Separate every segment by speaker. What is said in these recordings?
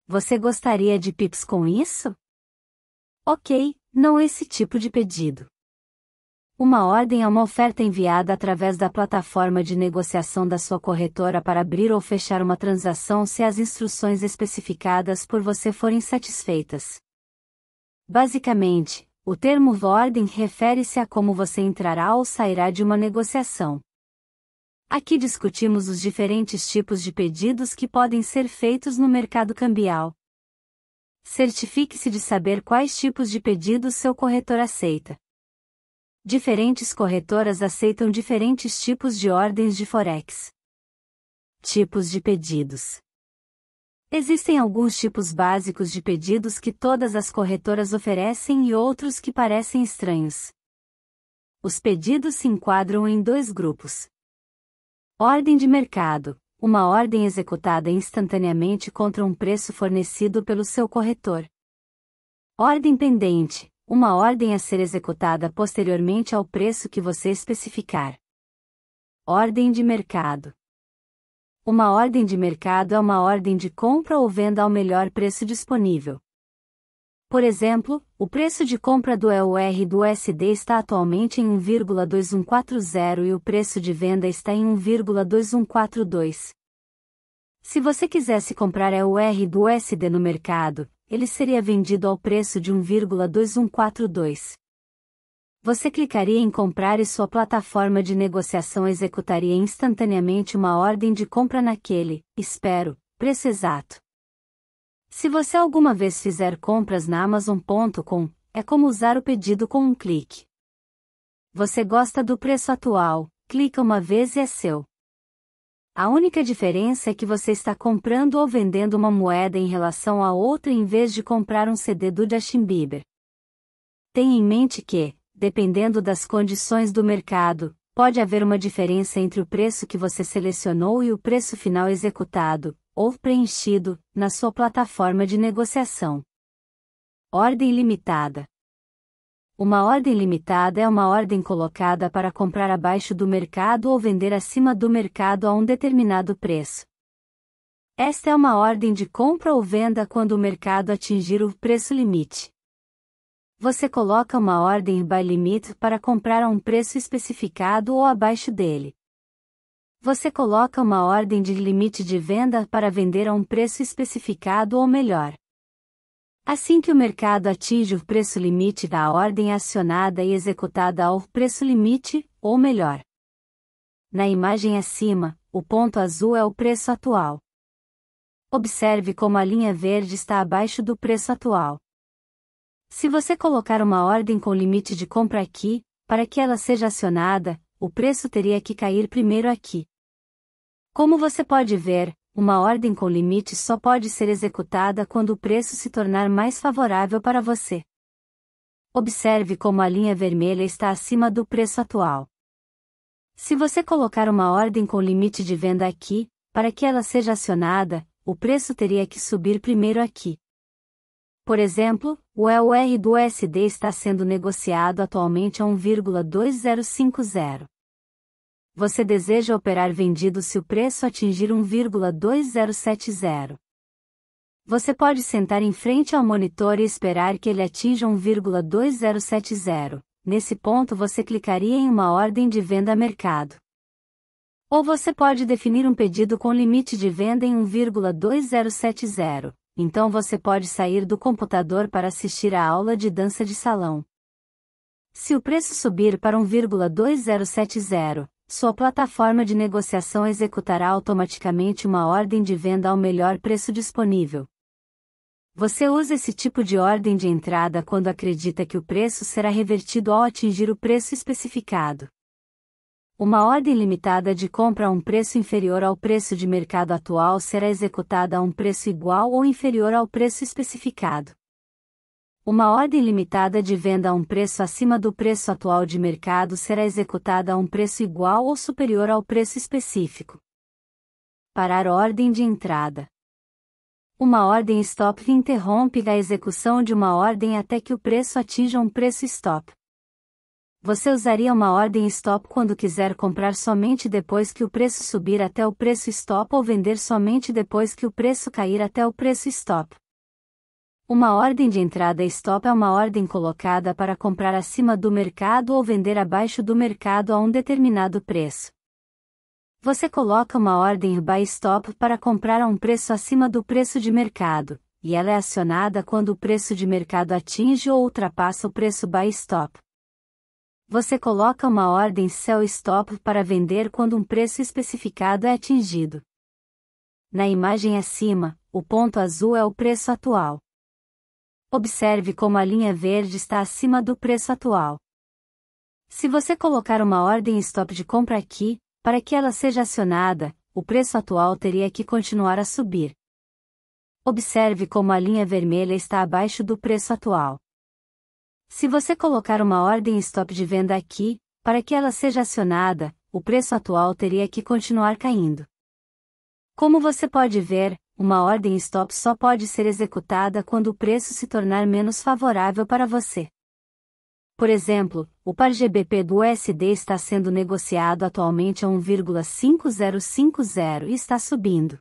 Speaker 1: Você gostaria de Pips com isso? Ok, não esse tipo de pedido. Uma ordem é uma oferta enviada através da plataforma de negociação da sua corretora para abrir ou fechar uma transação se as instruções especificadas por você forem satisfeitas. Basicamente, o termo ordem refere-se a como você entrará ou sairá de uma negociação. Aqui discutimos os diferentes tipos de pedidos que podem ser feitos no mercado cambial. Certifique-se de saber quais tipos de pedidos seu corretor aceita. Diferentes corretoras aceitam diferentes tipos de ordens de Forex. Tipos de pedidos. Existem alguns tipos básicos de pedidos que todas as corretoras oferecem e outros que parecem estranhos. Os pedidos se enquadram em dois grupos. Ordem de mercado, uma ordem executada instantaneamente contra um preço fornecido pelo seu corretor. Ordem pendente, uma ordem a ser executada posteriormente ao preço que você especificar. Ordem de mercado. Uma ordem de mercado é uma ordem de compra ou venda ao melhor preço disponível. Por exemplo, o preço de compra do EUR do USD está atualmente em 1,2140 e o preço de venda está em 1,2142. Se você quisesse comprar EUR do USD no mercado, ele seria vendido ao preço de 1,2142. Você clicaria em comprar e sua plataforma de negociação executaria instantaneamente uma ordem de compra naquele, preço exato. Se você alguma vez fizer compras na Amazon.com, é como usar o pedido com um clique. Você gosta do preço atual, clica uma vez e é seu. A única diferença é que você está comprando ou vendendo uma moeda em relação a outra em vez de comprar um CD do Justin Bieber. Tenha em mente que, dependendo das condições do mercado, pode haver uma diferença entre o preço que você selecionou e o preço final executado, ou preenchido, na sua plataforma de negociação. Ordem limitada. Uma ordem limitada é uma ordem colocada para comprar abaixo do mercado ou vender acima do mercado a um determinado preço. Esta é uma ordem de compra ou venda quando o mercado atingir o preço limite. Você coloca uma ordem buy limit para comprar a um preço especificado ou abaixo dele. Você coloca uma ordem de limite de venda para vender a um preço especificado ou melhor. Assim que o mercado atinge o preço limite, a ordem é acionada e executada ao preço limite, ou melhor. Na imagem acima, o ponto azul é o preço atual. Observe como a linha verde está abaixo do preço atual. Se você colocar uma ordem com limite de compra aqui, para que ela seja acionada, o preço teria que cair primeiro aqui. Como você pode ver, uma ordem com limite só pode ser executada quando o preço se tornar mais favorável para você. Observe como a linha vermelha está acima do preço atual. Se você colocar uma ordem com limite de venda aqui, para que ela seja acionada, o preço teria que subir primeiro aqui. Por exemplo, o EUR do USD está sendo negociado atualmente a 1,2050. Você deseja operar vendido se o preço atingir 1,2070. Você pode sentar em frente ao monitor e esperar que ele atinja 1,2070. Nesse ponto você clicaria em uma ordem de venda a mercado. Ou você pode definir um pedido com limite de venda em 1,2070. Então você pode sair do computador para assistir à aula de dança de salão. Se o preço subir para 1,2070, sua plataforma de negociação executará automaticamente uma ordem de venda ao melhor preço disponível. Você usa esse tipo de ordem de entrada quando acredita que o preço será revertido ao atingir o preço especificado. Uma ordem limitada de compra a um preço inferior ao preço de mercado atual será executada a um preço igual ou inferior ao preço especificado. Uma ordem limitada de venda a um preço acima do preço atual de mercado será executada a um preço igual ou superior ao preço específico. Parar ordem de entrada. Uma ordem stop interrompe a execução de uma ordem até que o preço atinja um preço stop. Você usaria uma ordem stop quando quiser comprar somente depois que o preço subir até o preço stop ou vender somente depois que o preço cair até o preço stop. Uma ordem de entrada stop é uma ordem colocada para comprar acima do mercado ou vender abaixo do mercado a um determinado preço. Você coloca uma ordem buy stop para comprar a um preço acima do preço de mercado, e ela é acionada quando o preço de mercado atinge ou ultrapassa o preço buy stop. Você coloca uma ordem sell stop para vender quando um preço especificado é atingido. Na imagem acima, o ponto azul é o preço atual. Observe como a linha verde está acima do preço atual. Se você colocar uma ordem stop de compra aqui, para que ela seja acionada, o preço atual teria que continuar a subir. Observe como a linha vermelha está abaixo do preço atual. Se você colocar uma ordem stop de venda aqui, para que ela seja acionada, o preço atual teria que continuar caindo. Como você pode ver, uma ordem stop só pode ser executada quando o preço se tornar menos favorável para você. Por exemplo, o par GBP do USD está sendo negociado atualmente a 1,5050 e está subindo.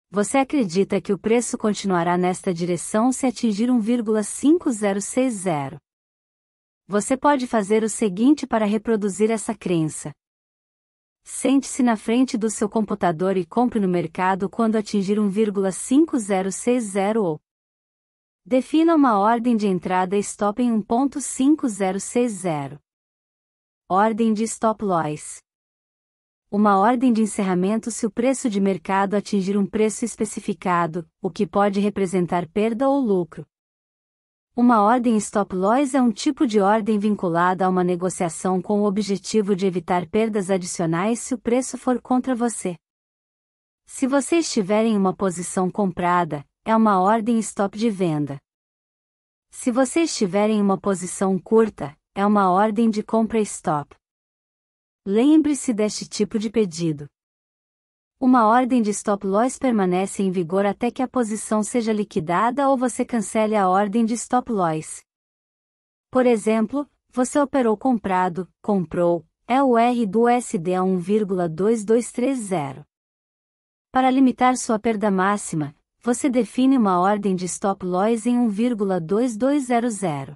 Speaker 1: Você acredita que o preço continuará nesta direção se atingir 1,5060? Você pode fazer o seguinte para reproduzir essa crença. Sente-se na frente do seu computador e compre no mercado quando atingir 1,5060 ou defina uma ordem de entrada stop em 1,5060. Ordem de stop loss. Uma ordem de encerramento se o preço de mercado atingir um preço especificado, o que pode representar perda ou lucro. Uma ordem stop loss é um tipo de ordem vinculada a uma negociação com o objetivo de evitar perdas adicionais se o preço for contra você. Se você estiver em uma posição comprada, é uma ordem stop de venda. Se você estiver em uma posição curta, é uma ordem de compra stop. Lembre-se deste tipo de pedido. Uma ordem de stop loss permanece em vigor até que a posição seja liquidada ou você cancele a ordem de stop loss. Por exemplo, você operou comprou, é o R do USD a 1,2230. Para limitar sua perda máxima, você define uma ordem de stop loss em 1,2200.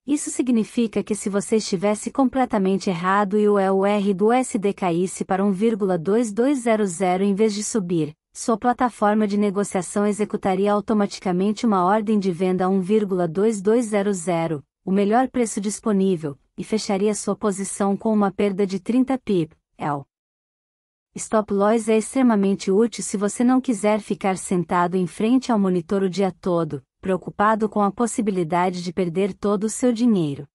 Speaker 1: Isso significa que se você estivesse completamente errado e o EUR do USD caísse para 1,2200 em vez de subir, sua plataforma de negociação executaria automaticamente uma ordem de venda a 1,2200, o melhor preço disponível, e fecharia sua posição com uma perda de 30 pip. Stop loss é extremamente útil se você não quiser ficar sentado em frente ao monitor o dia todo, preocupado com a possibilidade de perder todo o seu dinheiro.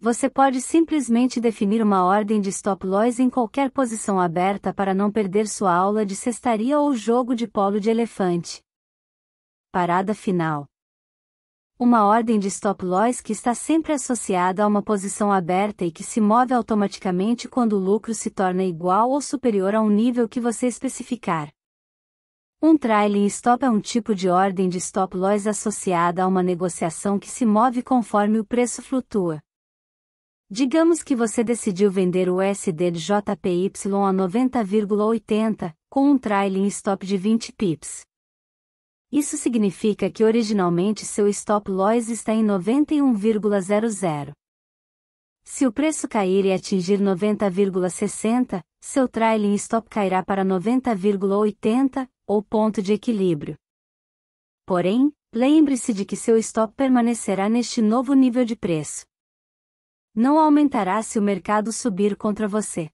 Speaker 1: Você pode simplesmente definir uma ordem de stop loss em qualquer posição aberta para não perder sua aula de cestaria ou jogo de polo de elefante. Parada final. Uma ordem de stop loss que está sempre associada a uma posição aberta e que se move automaticamente quando o lucro se torna igual ou superior a um nível que você especificar. Um trailing stop é um tipo de ordem de stop loss associada a uma negociação que se move conforme o preço flutua. Digamos que você decidiu vender o USD de JPY a 90,80, com um trailing stop de 20 pips. Isso significa que originalmente seu stop loss está em 91,00. Se o preço cair e atingir 90,60, seu trailing stop cairá para 90,80, ou ponto de equilíbrio. Porém, lembre-se de que seu stop permanecerá neste novo nível de preço. Não aumentará se o mercado subir contra você.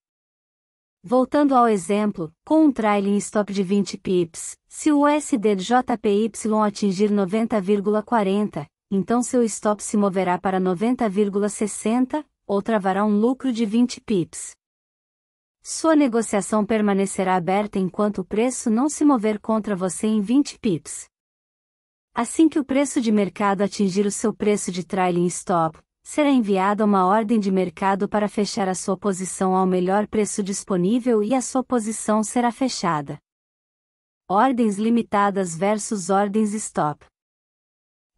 Speaker 1: Voltando ao exemplo, com um trailing stop de 20 pips, se o USD de JPY atingir 90,40, então seu stop se moverá para 90,60, ou travará um lucro de 20 pips. Sua negociação permanecerá aberta enquanto o preço não se mover contra você em 20 pips. Assim que o preço de mercado atingir o seu preço de trailing stop, será enviada uma ordem de mercado para fechar a sua posição ao melhor preço disponível e a sua posição será fechada. Ordens limitadas versus ordens stop.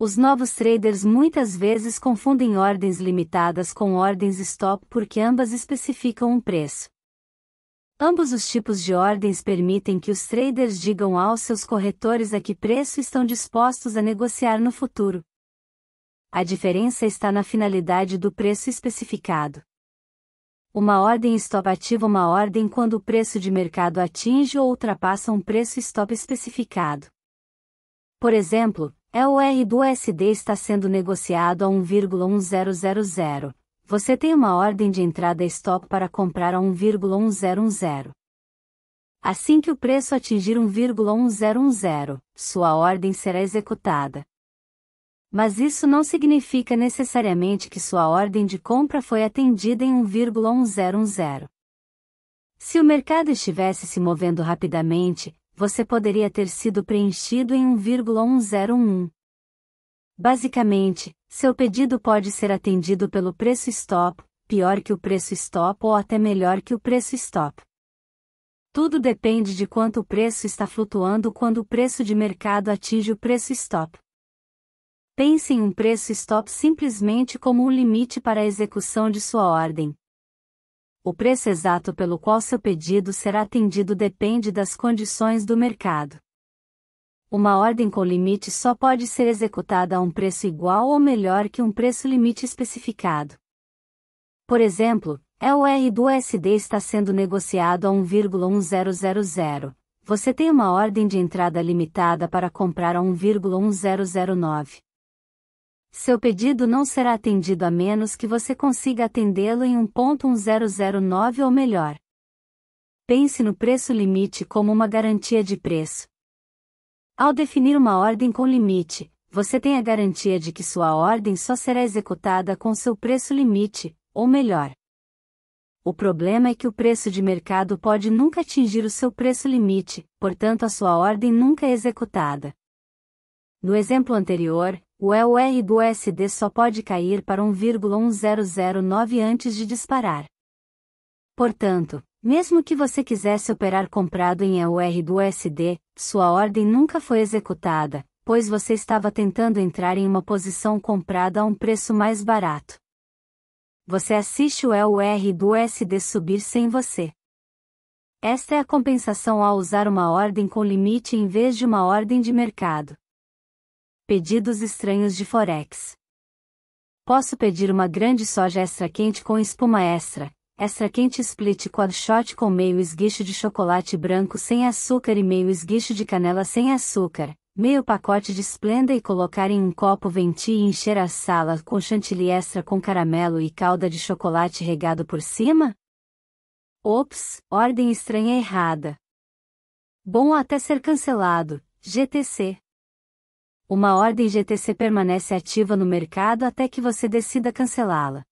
Speaker 1: Os novos traders muitas vezes confundem ordens limitadas com ordens stop porque ambas especificam um preço. Ambos os tipos de ordens permitem que os traders digam aos seus corretores a que preço estão dispostos a negociar no futuro. A diferença está na finalidade do preço especificado. Uma ordem stop ativa uma ordem quando o preço de mercado atinge ou ultrapassa um preço stop especificado. Por exemplo, o R do USD está sendo negociado a 1,1000. Você tem uma ordem de entrada stop para comprar a 1,1010. Assim que o preço atingir 1,1010, sua ordem será executada. Mas isso não significa necessariamente que sua ordem de compra foi atendida em 1,1010. Se o mercado estivesse se movendo rapidamente, você poderia ter sido preenchido em 1,1011. Basicamente, seu pedido pode ser atendido pelo preço stop, pior que o preço stop ou até melhor que o preço stop. Tudo depende de quanto o preço está flutuando quando o preço de mercado atinge o preço stop. Pense em um preço stop simplesmente como um limite para a execução de sua ordem. O preço exato pelo qual seu pedido será atendido depende das condições do mercado. Uma ordem com limite só pode ser executada a um preço igual ou melhor que um preço limite especificado. Por exemplo, o R do USD está sendo negociado a 1,1000. Você tem uma ordem de entrada limitada para comprar a 1,1009. Seu pedido não será atendido a menos que você consiga atendê-lo em 1,1009 ou melhor. Pense no preço limite como uma garantia de preço. Ao definir uma ordem com limite, você tem a garantia de que sua ordem só será executada com seu preço limite, ou melhor. O problema é que o preço de mercado pode nunca atingir o seu preço limite, portanto a sua ordem nunca é executada. No exemplo anterior, o EUR do USD só pode cair para 1,1009 antes de disparar. Portanto, mesmo que você quisesse operar comprado em EUR do USD, sua ordem nunca foi executada, pois você estava tentando entrar em uma posição comprada a um preço mais barato. Você assiste o EUR do USD subir sem você. Esta é a compensação ao usar uma ordem com limite em vez de uma ordem de mercado. Pedidos estranhos de Forex. Posso pedir uma grande soja extra quente com espuma extra quente split quad shot com meio esguicho de chocolate branco sem açúcar e meio esguicho de canela sem açúcar, meio pacote de Splenda e colocar em um copo venti e encher a sala com chantilly extra com caramelo e calda de chocolate regado por cima? Ops, ordem estranha errada. Bom até ser cancelado, GTC. Uma ordem GTC permanece ativa no mercado até que você decida cancelá-la.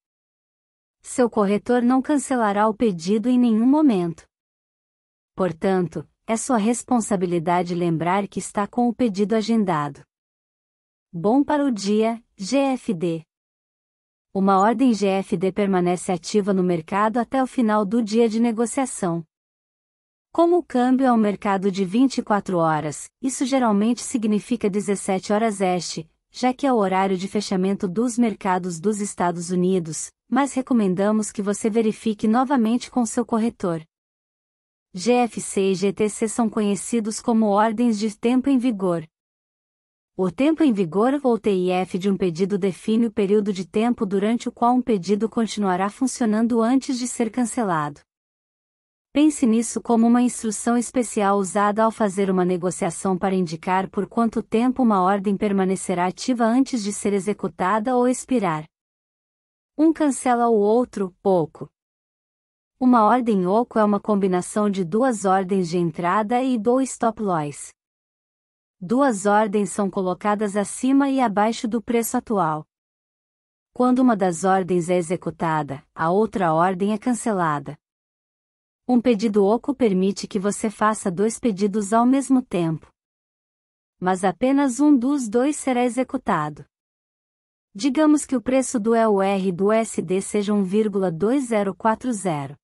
Speaker 1: Seu corretor não cancelará o pedido em nenhum momento. Portanto, é sua responsabilidade lembrar que está com o pedido agendado. Bom para o dia, GFD. Uma ordem GFD permanece ativa no mercado até o final do dia de negociação. Como o câmbio é um mercado de 24 horas, isso geralmente significa 17 horas este, já que é o horário de fechamento dos mercados dos Estados Unidos, mas recomendamos que você verifique novamente com seu corretor. GFC e GTC são conhecidos como ordens de tempo em vigor. O tempo em vigor ou TIF de um pedido define o período de tempo durante o qual um pedido continuará funcionando antes de ser cancelado. Pense nisso como uma instrução especial usada ao fazer uma negociação para indicar por quanto tempo uma ordem permanecerá ativa antes de ser executada ou expirar. Um cancela o outro, oco. Uma ordem oco é uma combinação de duas ordens de entrada e do stop loss. Duas ordens são colocadas acima e abaixo do preço atual. Quando uma das ordens é executada, a outra ordem é cancelada. Um pedido oco permite que você faça dois pedidos ao mesmo tempo. Mas apenas um dos dois será executado. Digamos que o preço do EUR do USD seja 1,2040.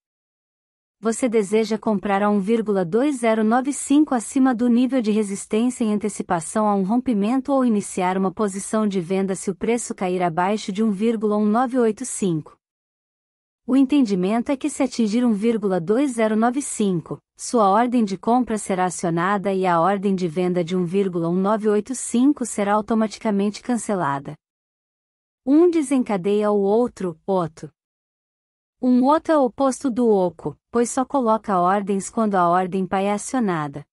Speaker 1: Você deseja comprar a 1,2095 acima do nível de resistência em antecipação a um rompimento ou iniciar uma posição de venda se o preço cair abaixo de 1,1985. O entendimento é que se atingir 1,2095, sua ordem de compra será acionada e a ordem de venda de 1,1985 será automaticamente cancelada. Um desencadeia o outro, OTO. Um OTO é o oposto do OCO, pois só coloca ordens quando a ordem PA é acionada.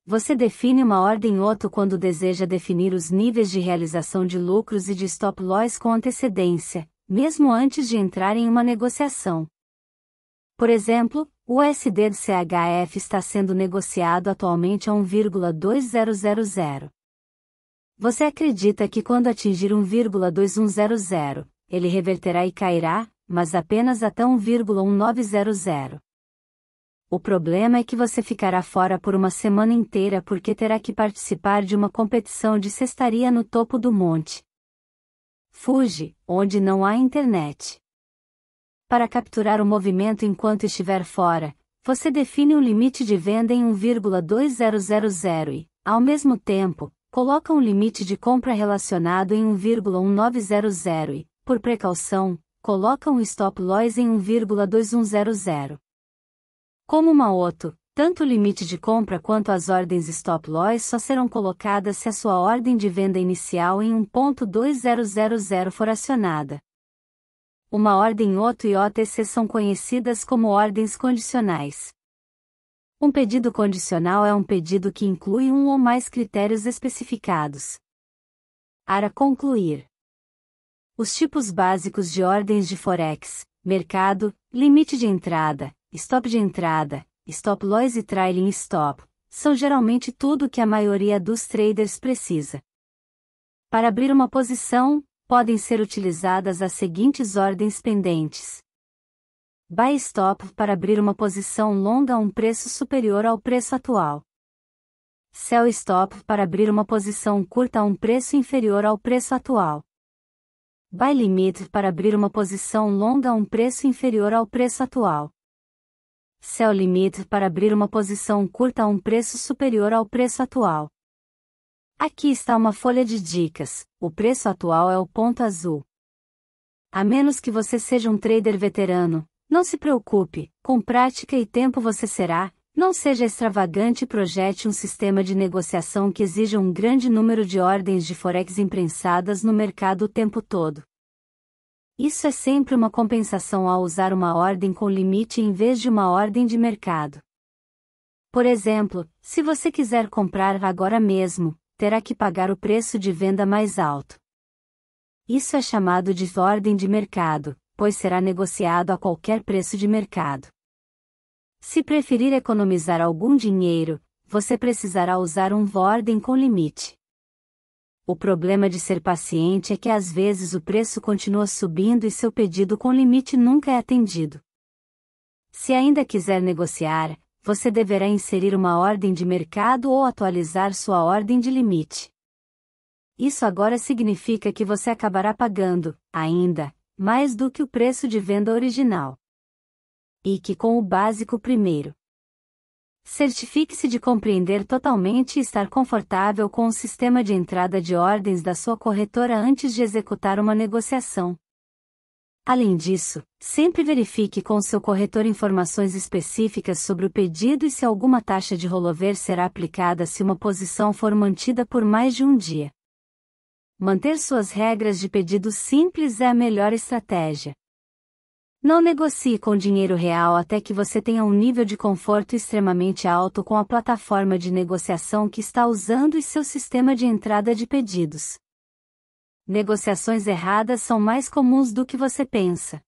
Speaker 1: Você define uma ordem OTO quando deseja definir os níveis de realização de lucros e de stop loss com antecedência, mesmo antes de entrar em uma negociação. Por exemplo, o USD do CHF está sendo negociado atualmente a 1,2000. Você acredita que quando atingir 1,2100, ele reverterá e cairá, mas apenas até 1,1900. O problema é que você ficará fora por uma semana inteira porque terá que participar de uma competição de cestaria no topo do monte Fuji, onde não há internet. Para capturar o movimento enquanto estiver fora, você define um limite de venda em 1,2000 e, ao mesmo tempo, coloca um limite de compra relacionado em 1,1900 e, por precaução, coloca um stop loss em 1,2100. Como uma OTO, tanto o limite de compra quanto as ordens stop loss só serão colocadas se a sua ordem de venda inicial em 1,2000 for acionada. Uma ordem OTO e OTC são conhecidas como ordens condicionais. Um pedido condicional é um pedido que inclui um ou mais critérios especificados. Para concluir, os tipos básicos de ordens de Forex: mercado, limite de entrada, stop loss e trailing stop, são geralmente tudo o que a maioria dos traders precisa. Para abrir uma posição, podem ser utilizadas as seguintes ordens pendentes: Buy stop para abrir uma posição longa a um preço superior ao preço atual. Sell stop para abrir uma posição curta a um preço inferior ao preço atual. Buy limit para abrir uma posição longa a um preço inferior ao preço atual. Sell limit para abrir uma posição curta a um preço superior ao preço atual. Aqui está uma folha de dicas: o preço atual é o ponto azul. A menos que você seja um trader veterano, não se preocupe, com prática e tempo você será. Não seja extravagante e projete um sistema de negociação que exija um grande número de ordens de Forex imprensadas no mercado o tempo todo. Isso é sempre uma compensação ao usar uma ordem com limite em vez de uma ordem de mercado. Por exemplo, se você quiser comprar agora mesmo, terá que pagar o preço de venda mais alto. Isso é chamado de ordem de mercado, pois será negociado a qualquer preço de mercado. Se preferir economizar algum dinheiro, você precisará usar uma ordem com limite. O problema de ser paciente é que às vezes o preço continua subindo e seu pedido com limite nunca é atendido. Se ainda quiser negociar, você deverá inserir uma ordem de mercado ou atualizar sua ordem de limite. Isso agora significa que você acabará pagando, ainda, mais do que o preço de venda original. E que com o básico primeiro. Certifique-se de compreender totalmente e estar confortável com o sistema de entrada de ordens da sua corretora antes de executar uma negociação. Além disso, sempre verifique com seu corretor informações específicas sobre o pedido e se alguma taxa de rollover será aplicada se uma posição for mantida por mais de um dia. Manter suas regras de pedido simples é a melhor estratégia. Não negocie com dinheiro real até que você tenha um nível de conforto extremamente alto com a plataforma de negociação que está usando e seu sistema de entrada de pedidos. Negociações erradas são mais comuns do que você pensa.